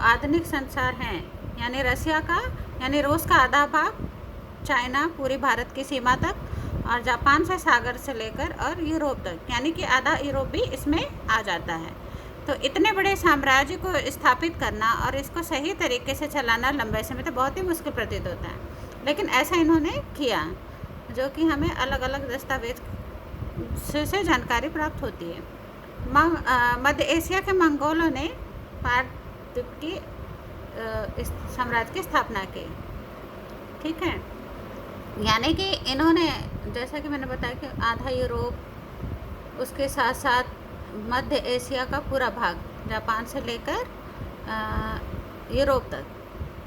आधुनिक संसार हैं, यानी रसिया का यानी रूस का आधा भाग, चाइना पूरी भारत की सीमा तक, और जापान से सागर से लेकर और यूरोप तक, यानी कि आधा यूरोप भी इसमें आ जाता है। तो इतने बड़े साम्राज्य को स्थापित करना और इसको सही तरीके से चलाना लंबे समय तो बहुत ही मुश्किल प्रतीत होता है, लेकिन ऐसा इन्होंने किया, जो कि हमें अलग अलग दस्तावेज से जानकारी प्राप्त होती है। मध्य एशिया के मंगोलों ने पारदीप की इस साम्राज्य की स्थापना की। ठीक है, यानी कि इन्होंने, जैसा कि मैंने बताया कि आधा यूरोप, उसके साथ साथ मध्य एशिया का पूरा भाग, जापान से लेकर यूरोप तक,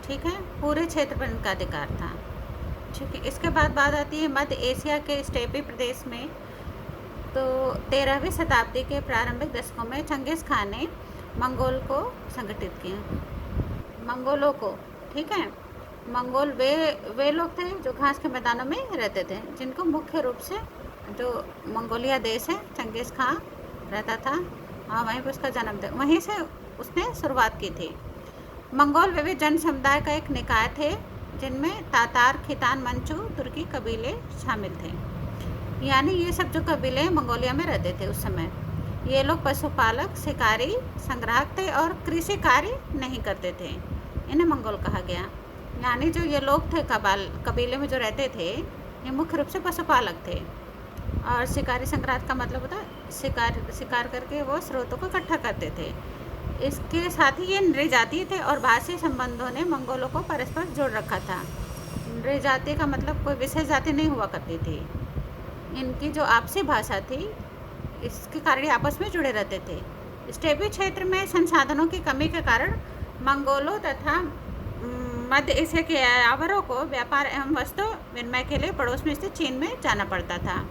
ठीक है, पूरे क्षेत्र पर इनका अधिकार था। ठीक है, इसके बाद बात आती है मध्य एशिया के स्टेपी प्रदेश में। तो 13वीं शताब्दी के प्रारंभिक दशकों में चंगेज़ खान ने मंगोल को संगठित किया, मंगोलों को। ठीक है, मंगोल वे लोग थे जो घास के मैदानों में रहते थे, जिनको मुख्य रूप से जो मंगोलिया देश है, चंगेज़ खान रहता था, हाँ, वहीं पर उसका जन्म था, वहीं से उसने शुरुआत की थी। मंगोल विविध जन समुदाय का एक निकाय थे, जिनमें तातार, खितान, मंचू, तुर्की कबीले शामिल थे। यानी ये सब जो कबीले मंगोलिया में रहते थे उस समय, ये लोग पशुपालक, शिकारी, संग्राहक थे और कृषि कार्य नहीं करते थे। इन्हें मंगोल कहा गया। यानी जो ये लोग थे कबीले में जो रहते थे, ये मुख्य रूप से पशुपालक थे, और शिकारी संग्राहक का मतलब होता है शिकार करके वो स्रोतों को इकट्ठा करते थे। इसके साथ ही ये नृजातीय थे, और भाषी संबंधों ने मंगोलों को परस्पर जोड़ रखा था। नृजाति का मतलब कोई विशेष जाति नहीं हुआ करती थी, इनकी जो आपसी भाषा थी, इसके कारण आपस में जुड़े रहते थे। स्टेपी क्षेत्र में संसाधनों की कमी के कारण मंगोलों तथा मध्य एशिया के यावरों को व्यापार एवं वस्तु विनिमय के लिए पड़ोस में स्थित चीन में जाना पड़ता था।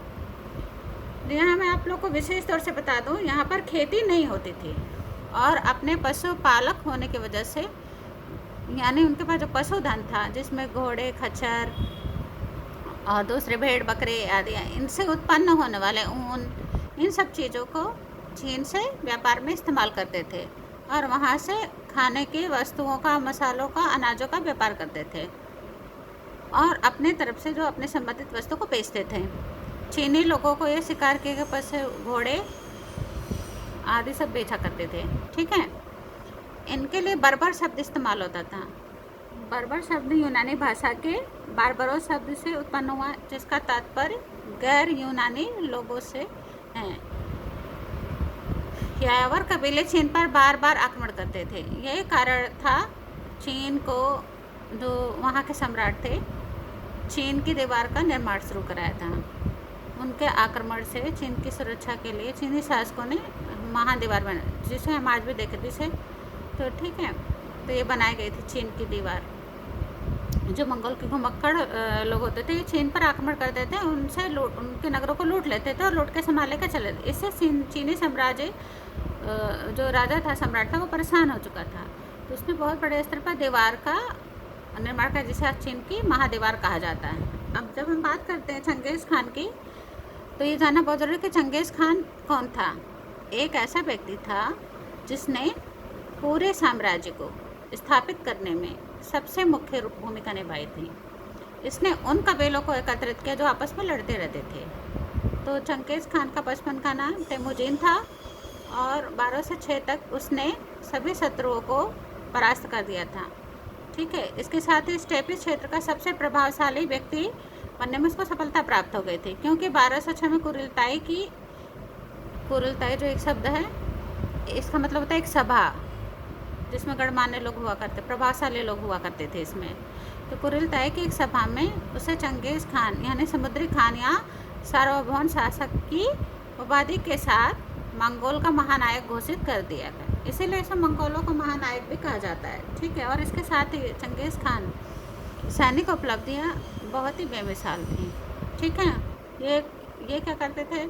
यहाँ मैं आप लोग को विशेष तौर से बता दूँ, यहाँ पर खेती नहीं होती थी, और अपने पशुपालक होने की वजह से, यानी उनके पास जो पशुधन था, जिसमें घोड़े, खच्चर और दूसरे भेड़, बकरे आदि, इनसे उत्पन्न होने वाले ऊन, इन सब चीज़ों को चीन से व्यापार में इस्तेमाल करते थे, और वहाँ से खाने की वस्तुओं का, मसालों का, अनाजों का व्यापार करते थे, और अपने तरफ से जो अपने संबंधित वस्तु को बेचते थे। चीनी लोगों को ये शिकार किए गए पशु, घोड़े आदि सब बेचा करते थे। ठीक है, इनके लिए बर्बर शब्द इस्तेमाल होता था। बर्बर शब्द यूनानी भाषा के बारबरोस शब्द से उत्पन्न हुआ, जिसका तात्पर्य गैर यूनानी लोगों से है। यावर कबीले चीन पर बार बार आक्रमण करते थे। यही कारण था चीन को, जो वहाँ के सम्राट थे, चीन की दीवार का निर्माण शुरू कराया था। उनके आक्रमण से चीन की सुरक्षा के लिए चीनी शासकों ने महादीवार बनाई, जिसे हम आज भी देखे, जिसे तो ठीक है, तो ये बनाई गई थी चीन की दीवार। जो मंगोल के घुमक्कड़ लोग होते थे, ये चीन पर आक्रमण करते थे, उनसे उनके नगरों को लूट लेते थे और लूट के संभाल के चले थे। इससे चीनी साम्राज्य, जो राजा था, सम्राट था, वो परेशान हो चुका था। तो उसने बहुत बड़े स्तर पर दीवार का निर्माण किया, जिसे चीन की महादीवार कहा जाता है। अब जब हम बात करते हैं चंगेज़ खान की, तो ये जानना बहुत ज़रूरी है कि चंगेज़ खान कौन था। एक ऐसा व्यक्ति था जिसने पूरे साम्राज्य को स्थापित करने में सबसे मुख्य भूमिका निभाई थी। इसने उन कबीलों को एकत्रित किया जो आपस में लड़ते रहते थे। तो चंगेज़ खान का बचपन का नाम तेमुजीन था, और 12 से 6 तक उसने सभी शत्रुओं को परास्त कर दिया था। ठीक है, इसके साथ ही स्टेपी क्षेत्र का सबसे प्रभावशाली व्यक्ति बनने में उसको सफलता प्राप्त हो गई थी, क्योंकि 1206 में कुरिलताई जो एक शब्द है, इसका मतलब होता है एक सभा, जिसमें गणमान्य लोग हुआ करते, प्रभावशाली लोग हुआ करते थे इसमें। तो कुरिलताई की एक सभा में उसे चंगेज़ खान, यानी समुद्री खान या सार्वभौम शासक की उपाधि के साथ मंगोल का महानायक घोषित कर दिया गया। इसीलिए इसे मंगोलों का महानायक भी कहा जाता है। ठीक है, और इसके साथ ही चंगेज़ खान सैनिक उपलब्धियाँ बहुत ही बेमिसाल थी। ठीक है, ये क्या करते थे,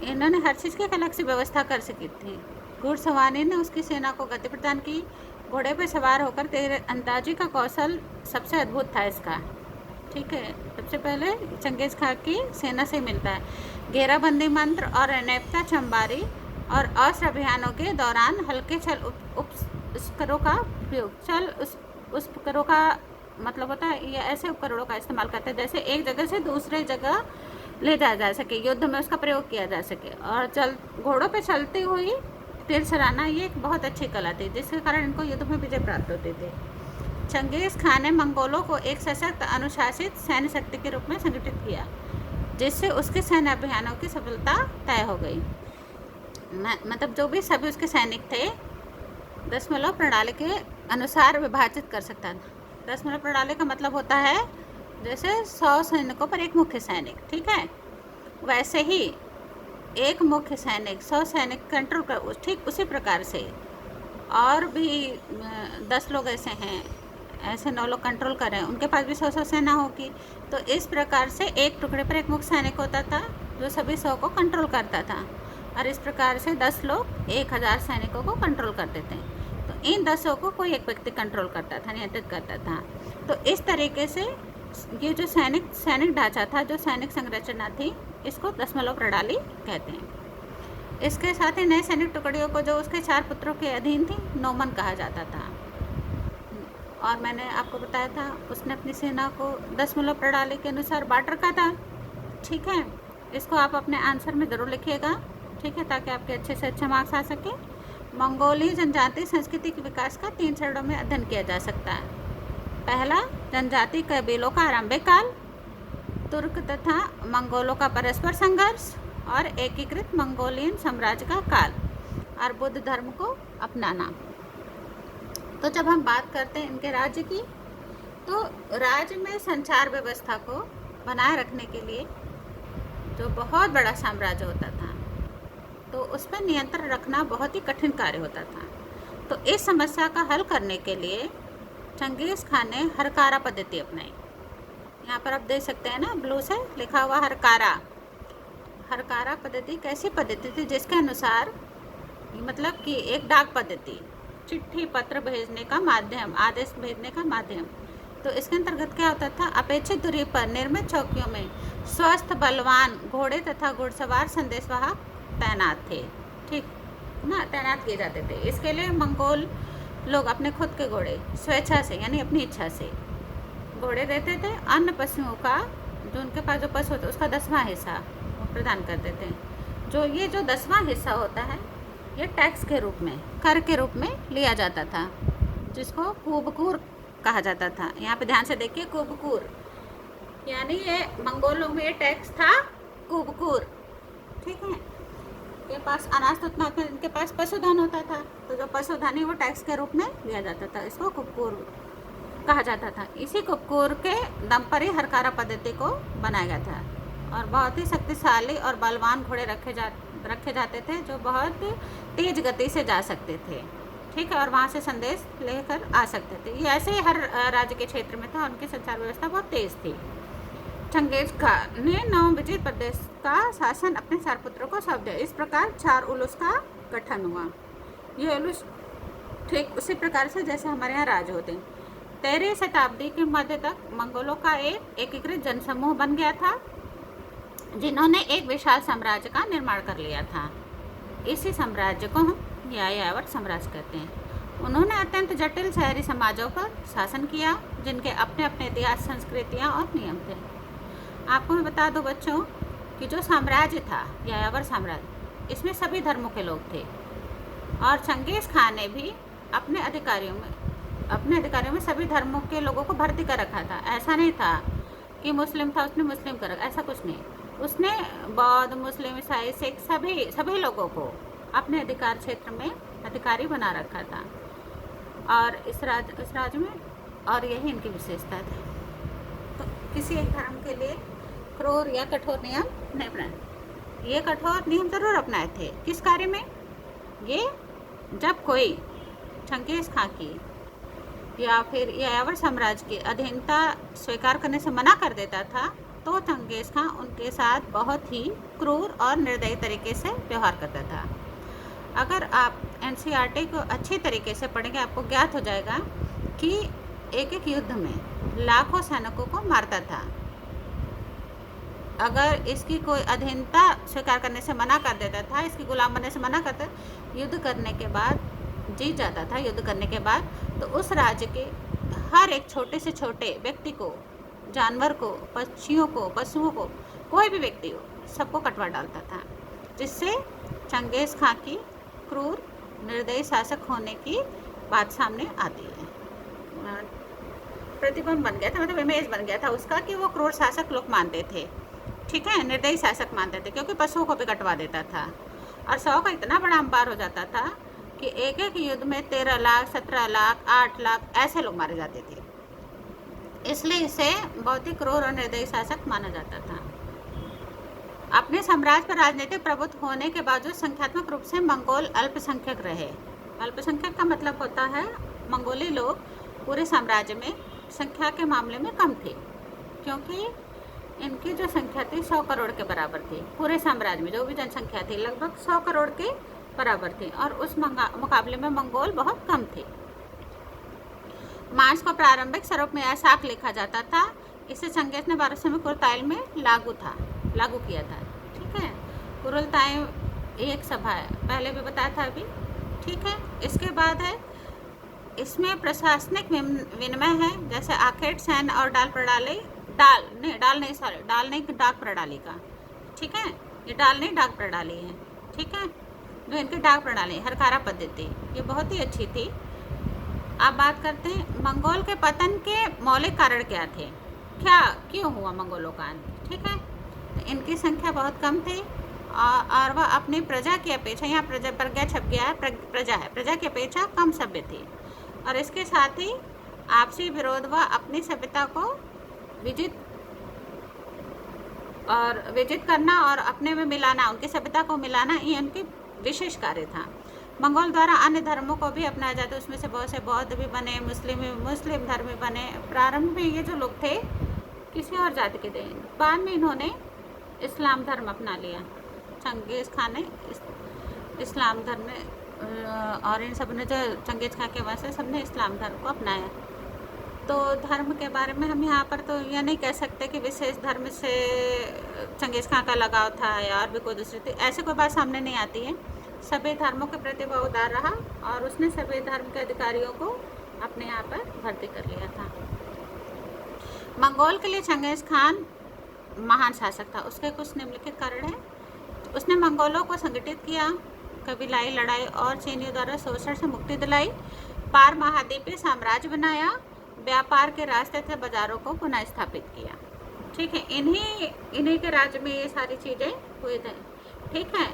इन्होंने हर चीज़ की एक अलग सी व्यवस्था कर सकी थी। घुड़सवारी ने उसकी सेना को गति प्रदान की। घोड़े पर सवार होकर तीरंदाजी का कौशल सबसे अद्भुत था इसका। ठीक है, सबसे पहले चंगेज़ खान की सेना से मिलता है। घेराबंदी मंत्र और अनैपता चंबारी और अस्त्र अभियानों के दौरान हल्के उपकरणों का प्रयोग। चल उस उपकरणों का मतलब होता है, ये ऐसे उपकरणों का इस्तेमाल करते हैं जैसे एक जगह से दूसरे जगह ले जाया जा सके, युद्ध में उसका प्रयोग किया जा सके। और घोड़ों पे चलती हुई तीर चलाना ये एक बहुत अच्छी कला थी, जिसके कारण इनको युद्ध में विजय प्राप्त होती थी। चंगेज़ खान ने मंगोलों को एक सशक्त अनुशासित सैन्य शक्ति के रूप में संगठित किया, जिससे उसके सैन्य अभियानों की सफलता तय हो गई। मतलब जो भी सभी उसके सैनिक थे दशमलव प्रणाली के अनुसार विभाजित कर सकता था। दशमलव प्रणाली का मतलब होता है जैसे 100 सैनिकों पर एक मुख्य सैनिक, ठीक है, वैसे ही एक मुख्य सैनिक 100 सैनिक कंट्रोल कर, ठीक उसी प्रकार से और भी 10 लोग ऐसे हैं, ऐसे 9 लोग कंट्रोल कर रहे हैं, उनके पास भी 100 सेना होगी। तो इस प्रकार से एक टुकड़े पर एक मुख्य सैनिक होता था जो सभी 100 को कंट्रोल करता था, और इस प्रकार से 10 लोग 1000 सैनिकों को कंट्रोल करते थे। तो इन 10 को कोई एक व्यक्ति कंट्रोल करता था, नियंत्रित करता था। तो इस तरीके से ये जो सैनिक ढांचा था, जो सैनिक संरचना थी, इसको दशमलव प्रणाली कहते हैं। इसके साथ ही नए सैनिक टुकड़ियों को जो उसके 4 पुत्रों के अधीन थी, नौमन कहा जाता था। और मैंने आपको बताया था उसने अपनी सेना को दशमलव प्रणाली के अनुसार बांट रखा था, ठीक है। इसको आप अपने आंसर में ज़रूर लिखिएगा, ठीक है, ताकि आपके अच्छे से अच्छे मार्क्स आ सके। मंगोलीय जनजातीय संस्कृति के विकास का 3 चरणों में अध्ययन किया जा सकता है। पहला, जनजातीय कबीलों का आरंभिक काल, तुर्क तथा मंगोलों का परस्पर संघर्ष, और एकीकृत मंगोलियन साम्राज्य का काल, और बुद्ध धर्म को अपनाना। तो जब हम बात करते हैं इनके राज्य की, तो राज्य में संचार व्यवस्था को बनाए रखने के लिए जो बहुत बड़ा साम्राज्य होता था, तो उस पर नियंत्रण रखना बहुत ही कठिन कार्य होता था। तो इस समस्या का हल करने के लिए चंगेज़ खान ने हरकारा पद्धति अपनाई। यहाँ पर आप देख सकते हैं ना, ब्लू से लिखा हुआ हरकारा। हरकारा पद्धति कैसी पद्धति थी, जिसके अनुसार मतलब कि एक डाक पद्धति, चिट्ठी पत्र भेजने का माध्यम, आदेश भेजने का माध्यम। तो इसके अंतर्गत क्या होता था, अपेक्षित दूरी पर निर्मित चौकियों में स्वस्थ बलवान घोड़े तथा घुड़सवार संदेशवाहक तैनात थे, ठीक ना, तैनात किए जाते थे। इसके लिए मंगोल लोग अपने खुद के घोड़े स्वेच्छा से, यानी अपनी इच्छा से घोड़े देते थे। अन्य पशुओं का, जो उनके पास जो पशु होता है उसका 10वां हिस्सा वो प्रदान करते थे। जो 10वां हिस्सा होता है, ये टैक्स के रूप में, कर के रूप में लिया जाता था, जिसको कुबकूर कहा जाता था। यहाँ पे ध्यान से देखिए, कुबकूर, यानी ये मंगोलों में ये टैक्स था कुबकूर, ठीक है। के पास अनाज तो उतना, इनके पास पशुधन होता था, तो जो पशुधन है वो टैक्स के रूप में लिया जाता था, इसको कुबकूर कहा जाता था। इसी कुबकूर के दम पर ही हरकारा पद्धति को बनाया गया था, और बहुत ही शक्तिशाली और बलवान घोड़े रखे जाते थे, जो बहुत तेज गति से जा सकते थे, ठीक है, और वहाँ से संदेश लेकर आ सकते थे। ये ऐसे ही हर राज्य के क्षेत्र में था, उनकी संचार व्यवस्था बहुत तेज थी। चंगेज़ खान ने नवविजित प्रदेश का शासन अपने 4 पुत्रों को सौंप दिया। इस प्रकार 4 उलूस का गठन हुआ। ये उलूस ठीक उसी प्रकार से जैसे हमारे यहाँ राज होते हैं। 13वीं शताब्दी के मध्य तक मंगोलों का एक एकीकृत जनसमूह बन गया था, जिन्होंने एक विशाल साम्राज्य का निर्माण कर लिया था। इसी साम्राज्य को हम यायावर साम्राज्य कहते हैं। उन्होंने अत्यंत जटिल शहरी समाजों पर शासन किया, जिनके अपने अपने इतिहास, संस्कृतियाँ और नियम थे। आपको मैं बता दूं बच्चों कि जो साम्राज्य था यायावर साम्राज्य, इसमें सभी धर्मों के लोग थे, और चंगेज़ खान ने भी अपने अधिकारियों में सभी धर्मों के लोगों को भर्ती कर रखा था। ऐसा नहीं था कि मुस्लिम था उसने मुस्लिम कर रखा, ऐसा कुछ नहीं। उसने बौद्ध, मुस्लिम, ईसाई, सिख सभी लोगों को अपने अधिकार क्षेत्र में अधिकारी बना रखा था, और इस राज्य में, और यही इनकी विशेषता थी। तो किसी एक धर्म के लिए क्रूर या कठोर नियम नहीं अपनाए। ये कठोर नियम जरूर अपनाए थे। किस कार्य में? ये जब कोई चंगेज़ खान की या फिर यायावर साम्राज्य की अधीनता स्वीकार करने से मना कर देता था, तो चंगेज़ खान उनके साथ बहुत ही क्रूर और निर्दयी तरीके से व्यवहार करता था। अगर आप एनसीईआरटी को अच्छी तरीके से पढ़ेंगे, आपको ज्ञात हो जाएगा कि एक एक युद्ध में लाखों सैनिकों को मारता था। अगर इसकी कोई अधीनता स्वीकार करने से मना कर देता था, इसकी गुलाम बनने से मना करता, युद्ध करने के बाद जीत जाता था युद्ध करने के बाद, तो उस राज्य के हर एक छोटे से छोटे व्यक्ति को, जानवर को, पक्षियों को, पशुओं को, कोई भी व्यक्ति हो, सबको कटवा डालता था, जिससे चंगेज़ खां की क्रूर निर्दयी शासक होने की बात सामने आती है। प्रतिबिंब बन गया था, मतलब इमेज बन गया था उसका कि वो क्रूर शासक लोग मानते थे, ठीक है, निर्दयी शासक मानते थे, क्योंकि पशुओं को भी कटवा देता था। और 100 का इतना बड़ा अंपार हो जाता था कि एक एक युद्ध में 13 लाख, 17 लाख, 8 लाख ऐसे लोग मारे जाते थे। इसलिए इसे बहुत ही क्रूर और निर्दयी शासक माना जाता था। अपने साम्राज्य पर राजनीतिक प्रभुत्व होने के बावजूद संख्यात्मक रूप से मंगोल अल्पसंख्यक रहे। अल्पसंख्यक का मतलब होता है मंगोली लोग पूरे साम्राज्य में संख्या के मामले में कम थे, क्योंकि इनकी जो संख्या थी 100 करोड़ के बराबर थी। पूरे साम्राज्य में जो भी जनसंख्या थी लगभग 100 करोड़ के बराबर थी, और उस मुकाबले में मंगोल बहुत कम थे। मार्च को प्रारंभिक स्वरूप में शाक लिखा जाता था। इसे चंगेज़ ने 1200 में कुरताइल में लागू किया था, ठीक है। कुरताइल एक सभा है, पहले भी बताया था अभी, ठीक है। इसके बाद है, इसमें प्रशासनिक विनिमय है, जैसे आखेट, सैन्य और डाक प्रणाली का, ठीक है। ये डाल नहीं, डाक प्रणाली है, ठीक है। जो इनकी डाक प्रणाली, हरकारा पद्धति, ये बहुत ही अच्छी थी। अब बात करते हैं मंगोल के पतन के मौलिक कारण क्या थे, क्यों हुआ मंगोलों का अंत, ठीक है। तो इनकी संख्या बहुत कम थी, और वह अपनी प्रजा की अपेक्षा, यहाँ प्रजा छप गया है, प्रजा की अपेक्षा कम सभ्य थी, और इसके साथ ही आपसी विरोध व अपनी सभ्यता को विजित करना और अपने में मिलाना, उनकी सभ्यता को मिलाना, ये उनकी विशेष कार्य था। मंगोल द्वारा अन्य धर्मों को भी अपनाया जाता, उसमें से बहुत से बौद्ध भी बने, मुस्लिम धर्म भी बने। प्रारंभ में ये जो लोग थे किसी और जाति के थे, बाद में इन्होंने इस्लाम धर्म अपना लिया। चंगेज़ खान ने इस्लाम धर्म ने, और इन सब ने, जो चंगेज़ खान के वंश, सब ने इस्लाम धर्म को अपनाया। तो धर्म के बारे में हम यहाँ पर तो यह नहीं कह सकते कि विशेष धर्म से चंगेज़ खान का लगाव था या और भी कोई दूसरी थी, ऐसी कोई बात सामने नहीं आती है। सभी धर्मों के प्रति वह उदार रहा, और उसने सभी धर्म के अधिकारियों को अपने यहाँ पर भर्ती कर लिया था। मंगोल के लिए चंगेज़ खान महान शासक था। उसके कुछ निम्नलिखित कारण हैं। उसने मंगोलों को संगठित किया, कबीलाई लड़ाई और चीनियों द्वारा शोषण से मुक्ति दिलाई, पार महाद्वीपीय साम्राज्य बनाया, व्यापार के रास्ते थे बाजारों को पुनः स्थापित किया, ठीक है। इन्हीं के राज्य में ये सारी चीज़ें हुई थी, ठीक है,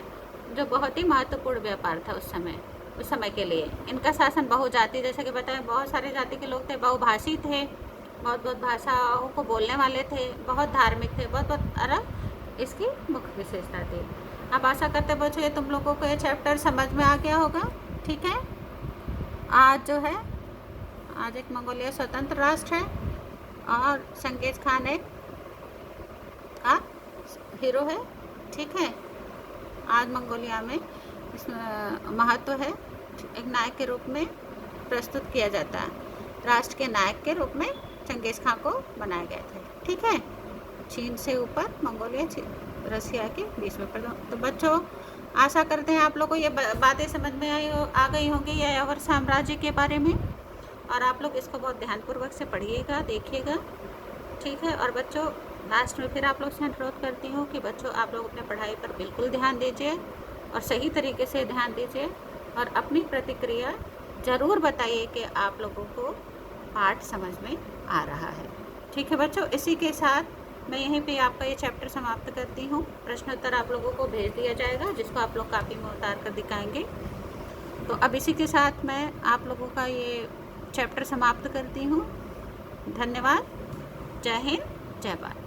जो बहुत ही महत्वपूर्ण व्यापार था उस समय के लिए। इनका शासन बहुजाति, जैसे कि बताया, बहुत सारे जाति के लोग थे, बहुभाषी थे, बहुत भाषाओं को बोलने वाले थे, बहुत धार्मिक थे, बहुत अलग इसकी मुख्य विशेषता थी। अब आशा करते बच्चों ये तुम लोगों को ये चैप्टर समझ में आ गया होगा, ठीक है। आज एक मंगोलिया स्वतंत्र राष्ट्र है, और चंगेज़ खान एक का हीरो है, ठीक है। आज मंगोलिया में इसमें महत्व है, एक नायक के रूप में प्रस्तुत किया जाता है। राष्ट्र के नायक के रूप में चंगेज़ खान को बनाया गया था, ठीक है। चीन से ऊपर मंगोलिया, रसिया के बीच में। तो बच्चों आशा करते हैं आप लोग को ये बातें समझ में आ गई होंगी यायावर साम्राज्य के बारे में, और आप लोग इसको बहुत ध्यानपूर्वक से पढ़िएगा, देखिएगा, ठीक है। और बच्चों लास्ट में फिर आप लोग से अनुरोध करती हूँ कि बच्चों आप लोग अपने पढ़ाई पर बिल्कुल ध्यान दीजिए, और सही तरीके से ध्यान दीजिए, और अपनी प्रतिक्रिया ज़रूर बताइए कि आप लोगों को पाठ समझ में आ रहा है, ठीक है बच्चों। इसी के साथ मैं यहीं पे आपका ये चैप्टर समाप्त करती हूँ। प्रश्नोत्तर आप लोगों को भेज दिया जाएगा, जिसको आप लोग कॉपी में उतार कर दिखाएंगे। तो अब इसी के साथ मैं आप लोगों का ये चैप्टर समाप्त करती हूँ। धन्यवाद। जय हिंद, जय भारत।